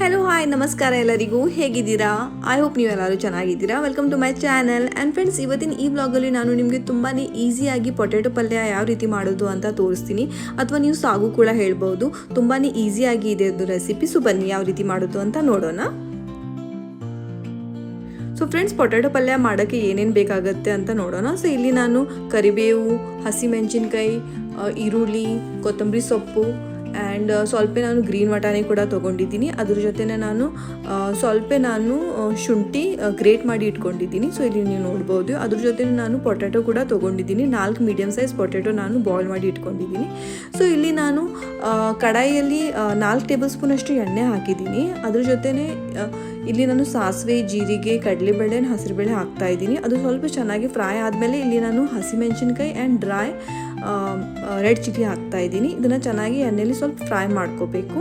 Hello hi ನಮಸ್ಕಾರ ಎಲ್ಲರಿಗೂ ಹೇಗಿದ್ದೀರಾ? ಐ ಹೋಪ್ ನೀವೆಲ್ಲರೂ ಚೆನ್ನಾಗಿದ್ದೀರಾ. Welcome to my channel. And friends, ಇವತ್ತಿನ ಈ ಬ್ಲಾಗಲ್ಲಿ ನಾನು ನಿಮಗೆ ತುಂಬಾ ಈಸಿಯಾಗಿ ಪೊಟ್ಯಾಟೊ ಪಲ್ಯ ಯಾವ ರೀತಿ ಮಾಡೋದು ಅಂತ ತೋರಿಸ್ತೀನಿ. ಅಥವಾ ನೀವು ಸಾಗು ಕೂಡ ಹೇಳ್ಬೋದು. ತುಂಬಾ ಈಸಿಯಾಗಿ ಇದೆ ಅದು ರೆಸಿಪಿ. ಸೊ ಬನ್ನಿ ಯಾವ ರೀತಿ ಮಾಡೋದು ಅಂತ ನೋಡೋಣ. ಸೊ ಫ್ರೆಂಡ್ಸ್, ಪೊಟ್ಯಾಟೊ ಪಲ್ಯ ಮಾಡೋಕ್ಕೆ ಏನೇನು ಬೇಕಾಗುತ್ತೆ ಅಂತ ನೋಡೋಣ. ಸೊ ಇಲ್ಲಿ ನಾನು ಕರಿಬೇವು, ಹಸಿಮೆಣಸಿನ್ಕಾಯಿ, ಈರುಳ್ಳಿ, ಕೊತ್ತಂಬರಿ ಸೊಪ್ಪು ಆ್ಯಂಡ್ ಸ್ವಲ್ಪ ನಾನು ಗ್ರೀನ್ ವಟಾಣಿ ಕೂಡ ತೊಗೊಂಡಿದ್ದೀನಿ. ಅದ್ರ ಜೊತೆನೇ ನಾನು ಶುಂಠಿ ಗ್ರೇಟ್ ಮಾಡಿ ಇಟ್ಕೊಂಡಿದ್ದೀನಿ. ಸೊ ಇಲ್ಲಿ ನೀವು ನೋಡ್ಬೋದು. ಅದ್ರ ಜೊತೆ ನಾನು ಪೊಟ್ಯಾಟೊ ಕೂಡ ತೊಗೊಂಡಿದ್ದೀನಿ. 4 ಮೀಡಿಯಮ್ ಸೈಜ್ ಪೊಟ್ಯಾಟೊ ನಾನು ಬಾಯ್ಲ್ ಮಾಡಿ ಇಟ್ಕೊಂಡಿದ್ದೀನಿ. ಸೊ ಇಲ್ಲಿ ನಾನು ಕಡಾಯಿಯಲ್ಲಿ 4 ಟೇಬಲ್ ಸ್ಪೂನಷ್ಟು ಎಣ್ಣೆ ಹಾಕಿದ್ದೀನಿ. ಅದ್ರ ಜೊತೆನೇ ಇಲ್ಲಿ ನಾನು ಸಾಸಿವೆ, ಜೀರಿಗೆ, ಕಡಲೆಬೇಳೆ, ಹಸಿರುಬೇಳೆ ಹಾಕ್ತಾಯಿದ್ದೀನಿ. ಅದು ಸ್ವಲ್ಪ ಚೆನ್ನಾಗಿ ಫ್ರೈ ಆದಮೇಲೆ ಇಲ್ಲಿ ನಾನು ಹಸಿಮೆಣಸಿನ್ಕಾಯಿ ಆ್ಯಂಡ್ ಡ್ರೈ ರೆಡ್ ಚಿಲ್ಲಿ ಹಾಕ್ತಾಯಿದ್ದೀನಿ. ಇದನ್ನು ಚೆನ್ನಾಗಿ ಎಣ್ಣೆಯಲ್ಲಿ ಸ್ವಲ್ಪ ಫ್ರೈ ಮಾಡ್ಕೋಬೇಕು.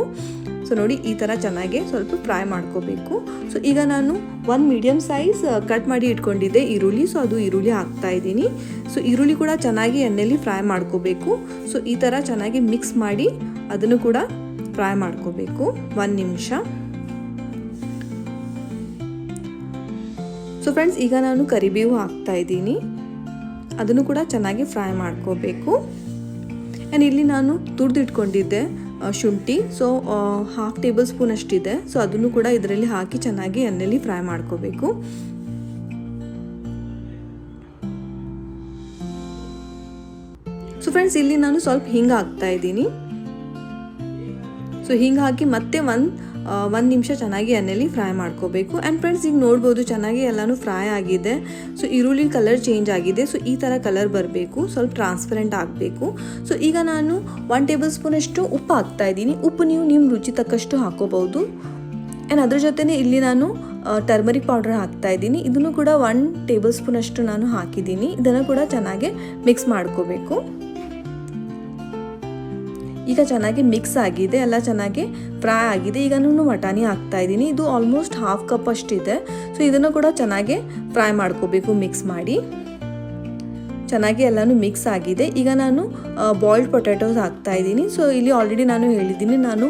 ಸೊ ನೋಡಿ, ಈ ಥರ ಚೆನ್ನಾಗಿ ಸ್ವಲ್ಪ ಫ್ರೈ ಮಾಡ್ಕೋಬೇಕು. ಸೊ ಈಗ ನಾನು 1 ಮೀಡಿಯಮ್ ಸೈಜ್ ಕಟ್ ಮಾಡಿ ಇಟ್ಕೊಂಡಿದ್ದೆ ಈರುಳ್ಳಿ. ಸೊ ಅದು ಈರುಳ್ಳಿ ಹಾಕ್ತಾಯಿದ್ದೀನಿ. ಸೊ ಈರುಳ್ಳಿ ಕೂಡ ಚೆನ್ನಾಗಿ ಎಣ್ಣೆಯಲ್ಲಿ ಫ್ರೈ ಮಾಡ್ಕೋಬೇಕು. ಸೊ ಈ ಥರ ಚೆನ್ನಾಗಿ ಮಿಕ್ಸ್ ಮಾಡಿ ಅದನ್ನು ಕೂಡ ಫ್ರೈ ಮಾಡ್ಕೋಬೇಕು 1 ನಿಮಿಷ. ಸೊ ಫ್ರೆಂಡ್ಸ್, ಈಗ ನಾನು ಕರಿಬೇವು ಹಾಕ್ತಾಯಿದ್ದೀನಿ. ಅದನ್ನು ಕೂಡ ಚೆನ್ನಾಗಿ ಫ್ರೈ ಮಾಡ್ಕೋಬೇಕು. ಆ್ಯಂಡ್ ಇಲ್ಲಿ ನಾನು ತುರಿದಿಟ್ಕೊಂಡಿದ್ದೆ ಶುಂಠಿ. ಸೊ 1/2 ಟೇಬಲ್ ಸ್ಪೂನ್ ಅಷ್ಟಿದೆ. ಸೊ ಅದನ್ನು ಕೂಡ ಇದರಲ್ಲಿ ಹಾಕಿ ಚೆನ್ನಾಗಿ ಎಣ್ಣೆಯಲ್ಲಿ ಫ್ರೈ ಮಾಡ್ಕೋಬೇಕು. ಸೊ ಫ್ರೆಂಡ್ಸ್, ಇಲ್ಲಿ ನಾನು ಸ್ವಲ್ಪ ಹಿಂಗೆ ಹಾಕ್ತಾ ಇದ್ದೀನಿ. ಸೊ ಹಿಂಗೆ ಹಾಕಿ ಮತ್ತೆ ಒಂದು ನಿಮಿಷ ಚೆನ್ನಾಗಿ ಎಣ್ಣೆಯಲ್ಲಿ ಫ್ರೈ ಮಾಡ್ಕೋಬೇಕು. ಆ್ಯಂಡ್ ಫ್ರೆಂಡ್ಸ್, ಈಗ ನೋಡ್ಬೋದು ಚೆನ್ನಾಗಿ ಎಲ್ಲನೂ ಫ್ರೈ ಆಗಿದೆ. ಸೊ ಈರುಳ್ಳಿ ಕಲರ್ ಚೇಂಜ್ ಆಗಿದೆ. ಸೊ ಈ ಥರ ಕಲರ್ ಬರಬೇಕು, ಸ್ವಲ್ಪ ಟ್ರಾನ್ಸ್ಪರೆಂಟ್ ಆಗಬೇಕು. ಸೊ ಈಗ ನಾನು 1 ಟೇಬಲ್ ಸ್ಪೂನಷ್ಟು ಉಪ್ಪು ಹಾಕ್ತಾಯಿದ್ದೀನಿ. ಉಪ್ಪು ನೀವು ನಿಮ್ಮ ರುಚಿ ತಕ್ಕಷ್ಟು ಹಾಕೋಬಹುದು. ಆ್ಯಂಡ್ ಅದ್ರ ಜೊತೆನೇ ಇಲ್ಲಿ ನಾನು ಟರ್ಮರಿಕ್ ಪೌಡರ್ ಹಾಕ್ತಾಯಿದ್ದೀನಿ. ಇದನ್ನು ಕೂಡ 1 ಟೇಬಲ್ ಸ್ಪೂನಷ್ಟು ನಾನು ಹಾಕಿದ್ದೀನಿ. ಇದನ್ನು ಕೂಡ ಚೆನ್ನಾಗಿ ಮಿಕ್ಸ್ ಮಾಡ್ಕೋಬೇಕು. ಈಗ ಚೆನ್ನಾಗಿ ಮಿಕ್ಸ್ ಆಗಿದೆ, ಎಲ್ಲ ಚೆನ್ನಾಗಿ ಫ್ರೈ ಆಗಿದೆ. ಈಗ ನಾನು ವಟಾಣಿ ಹಾಕ್ತಾಯಿದ್ದೀನಿ. ಇದು ಆಲ್ಮೋಸ್ಟ್ 1/2 ಕಪ್ ಅಷ್ಟಿದೆ. ಸೊ ಇದನ್ನು ಕೂಡ ಚೆನ್ನಾಗಿ ಫ್ರೈ ಮಾಡ್ಕೋಬೇಕು ಮಿಕ್ಸ್ ಮಾಡಿ. ಚೆನ್ನಾಗಿ ಎಲ್ಲನೂ ಮಿಕ್ಸ್ ಆಗಿದೆ. ಈಗ ನಾನು ಬಾಯ್ಲ್ಡ್ ಪೊಟ್ಯಾಟೋಸ್ ಹಾಕ್ತಾಯಿದ್ದೀನಿ. ಸೊ ಇಲ್ಲಿ ಆಲ್ರೆಡಿ ನಾನು ಹೇಳಿದ್ದೀನಿ, ನಾನು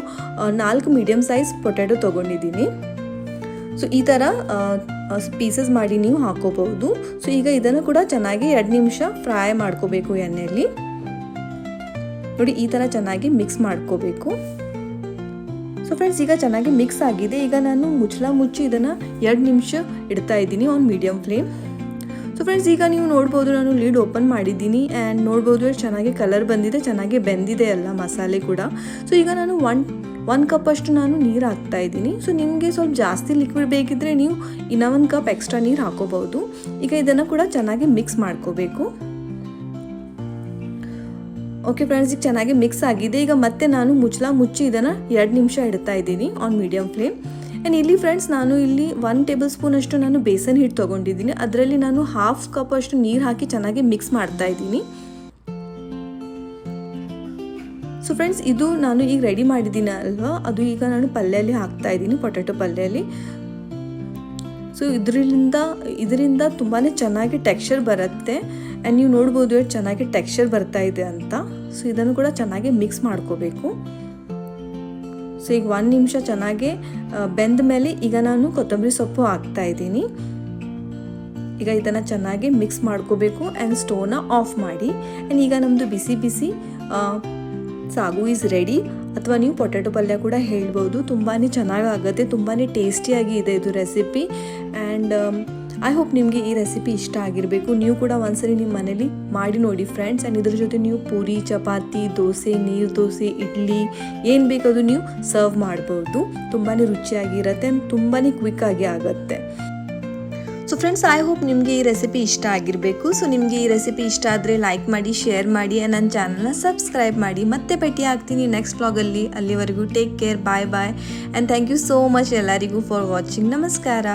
4 ಮೀಡಿಯಮ್ ಸೈಜ್ ಪೊಟ್ಯಾಟೊ ತೊಗೊಂಡಿದ್ದೀನಿ. ಸೊ ಈ ಥರ ಪೀಸಸ್ ಮಾಡಿ ನೀವು ಹಾಕೋಬಹುದು. ಸೊ ಈಗ ಇದನ್ನು ಕೂಡ ಚೆನ್ನಾಗಿ 2 ನಿಮಿಷ ಫ್ರೈ ಮಾಡ್ಕೋಬೇಕು ಎಣ್ಣೆಯಲ್ಲಿ. ನೋಡಿ, ಈ ಥರ ಚೆನ್ನಾಗಿ ಮಿಕ್ಸ್ ಮಾಡ್ಕೋಬೇಕು. ಸೊ ಫ್ರೆಂಡ್ಸ್, ಈಗ ಚೆನ್ನಾಗಿ ಮಿಕ್ಸ್ ಆಗಿದೆ. ಈಗ ನಾನು ಮುಚ್ಚಿ ಇದನ್ನು 2 ನಿಮಿಷ ಇಡ್ತಾ ಇದ್ದೀನಿ on medium flame. So friends, ಈಗ ನೀವು ನೋಡ್ಬೋದು, ನಾನು ಲೀಡ್ ಓಪನ್ ಮಾಡಿದ್ದೀನಿ. ಆ್ಯಂಡ್ ನೋಡ್ಬೋದು ಎಷ್ಟು ಚೆನ್ನಾಗಿ ಕಲರ್ ಬಂದಿದೆ, ಚೆನ್ನಾಗಿ ಬೆಂದಿದೆ ಎಲ್ಲ ಮಸಾಲೆ ಕೂಡ. ಸೊ ಈಗ ನಾನು 1 ಕಪ್ ಅಷ್ಟು ನಾನು ನೀರು ಹಾಕ್ತಾ ಇದ್ದೀನಿ. ಸೊ ನಿಮಗೆ ಸ್ವಲ್ಪ ಜಾಸ್ತಿ ಲಿಕ್ವಿಡ್ ಬೇಕಿದ್ರೆ ನೀವು ಇನ್ನೂ 1 ಕಪ್ ಎಕ್ಸ್ಟ್ರಾ ನೀರು ಹಾಕೋಬಹುದು. ಈಗ ಇದನ್ನು ಕೂಡ ಚೆನ್ನಾಗಿ ಮಿಕ್ಸ್ ಮಾಡ್ಕೋಬೇಕು. ಓಕೆ ಫ್ರೆಂಡ್ಸ್, ಈಗ ಚೆನ್ನಾಗಿ ಮಿಕ್ಸ್ ಆಗಿದೆ. ಈಗ ಮತ್ತೆ ನಾನು ಮುಚ್ಚಿ ಇದನ್ನು 2 ನಿಮಿಷ ಇಡ್ತಾ ಇದ್ದೀನಿ ಆನ್ ಮೀಡಿಯಮ್ ಫ್ಲೇಮ್. ಆ್ಯಂಡ್ ಇಲ್ಲಿ ಫ್ರೆಂಡ್ಸ್, ನಾನು ಇಲ್ಲಿ 1 ಟೇಬಲ್ ಸ್ಪೂನ್ ಅಷ್ಟು ನಾನು ಬೇಸನ್ ಹಿಟ್ಟು ತೊಗೊಂಡಿದ್ದೀನಿ. ಅದರಲ್ಲಿ ನಾನು 1/2 ಕಪ್ ಅಷ್ಟು ನೀರು ಹಾಕಿ ಚೆನ್ನಾಗಿ ಮಿಕ್ಸ್ ಮಾಡ್ತಾ ಇದ್ದೀನಿ. ಸೊ ಫ್ರೆಂಡ್ಸ್, ಇದು ನಾನು ಈಗ ರೆಡಿ ಮಾಡಿದ್ದೀನಿ ಅಲ್ವಾ, ಅದು ಈಗ ನಾನು ಪಲ್ಯಲ್ಲಿ ಹಾಕ್ತಾ ಇದ್ದೀನಿ, ಪೊಟ್ಯಾಟೊ ಪಲ್ಯಲ್ಲಿ. ಸೊ ಇದರಿಂದ ತುಂಬಾ ಚೆನ್ನಾಗಿ ಟೆಕ್ಸ್ಚರ್ ಬರುತ್ತೆ. ಆ್ಯಂಡ್ ನೀವು ನೋಡ್ಬೋದು ಎಷ್ಟು ಚೆನ್ನಾಗಿ ಟೆಕ್ಸ್ಚರ್ ಬರ್ತಾ ಇದೆ ಅಂತ. ಸೊ ಇದನ್ನು ಕೂಡ ಚೆನ್ನಾಗಿ ಮಿಕ್ಸ್ ಮಾಡ್ಕೋಬೇಕು. ಸೊ ಈಗ 1 ನಿಮಿಷ ಚೆನ್ನಾಗಿ ಬೆಂದ ಮೇಲೆ ಈಗ ನಾನು ಕೊತ್ತಂಬರಿ ಸೊಪ್ಪು ಹಾಕ್ತಾ ಇದ್ದೀನಿ. ಈಗ ಇದನ್ನು ಚೆನ್ನಾಗಿ ಮಿಕ್ಸ್ ಮಾಡ್ಕೋಬೇಕು. ಆ್ಯಂಡ್ ಸ್ಟೋವ್ನ ಆಫ್ ಮಾಡಿ. ಆ್ಯಂಡ್ ಈಗ ನಮ್ಮದು ಬಿಸಿ ಸಾಗು ಈಸ್ ರೆಡಿ. ಅಥವಾ ನೀವು ಪೊಟ್ಯಾಟೊ ಪಲ್ಯ ಕೂಡ ಹೇಳ್ಬೋದು. ತುಂಬಾ ಚೆನ್ನಾಗಾಗುತ್ತೆ, ತುಂಬಾ ಟೇಸ್ಟಿಯಾಗಿ ಇದೆ ಇದು ರೆಸಿಪಿ. ಆ್ಯಂಡ್ ಐ ಹೋಪ್ ನಿಮಗೆ ಈ ರೆಸಿಪಿ ಇಷ್ಟ ಆಗಿರಬೇಕು. ನೀವು ಕೂಡ ಒಂದ್ಸರಿ ನಿಮ್ಮ ಮನೇಲಿ ಮಾಡಿ ನೋಡಿ ಫ್ರೆಂಡ್ಸ್. ಆ್ಯಂಡ್ ಇದ್ರ ಜೊತೆ ನೀವು ಪೂರಿ, ಚಪಾತಿ, ದೋಸೆ, ನೀರು ದೋಸೆ, ಇಡ್ಲಿ ಏನು ಬೇಕದು ನೀವು ಸರ್ವ್ ಮಾಡ್ಬೋದು. ತುಂಬಾ ರುಚಿಯಾಗಿರುತ್ತೆ, ತುಂಬಾ ಕ್ವಿಕ್ಕಾಗಿ ಆಗುತ್ತೆ. ಸೊ ಫ್ರೆಂಡ್ಸ್, ಐ ಹೋಪ್ ನಿಮಗೆ ಈ ರೆಸಿಪಿ ಇಷ್ಟ ಆಗಿರಬೇಕು. ಸೊ ನಿಮಗೆ ಈ ರೆಸಿಪಿ ಇಷ್ಟ ಆದರೆ ಲೈಕ್ ಮಾಡಿ, ಶೇರ್ ಮಾಡಿ, ನನ್ನ ಚಾನಲ್ನ ಸಬ್ಸ್ಕ್ರೈಬ್ ಮಾಡಿ. ಮತ್ತೆ ಭೇಟಿ ಆಗ್ತೀನಿ ನೆಕ್ಸ್ಟ್ ವ್ಲಾಗಲ್ಲಿ. ಅಲ್ಲಿವರೆಗೂ take care, bye and thank you so much ಎಲ್ಲರಿಗೂ ಫಾರ್ ವಾಚಿಂಗ್. ನಮಸ್ಕಾರ.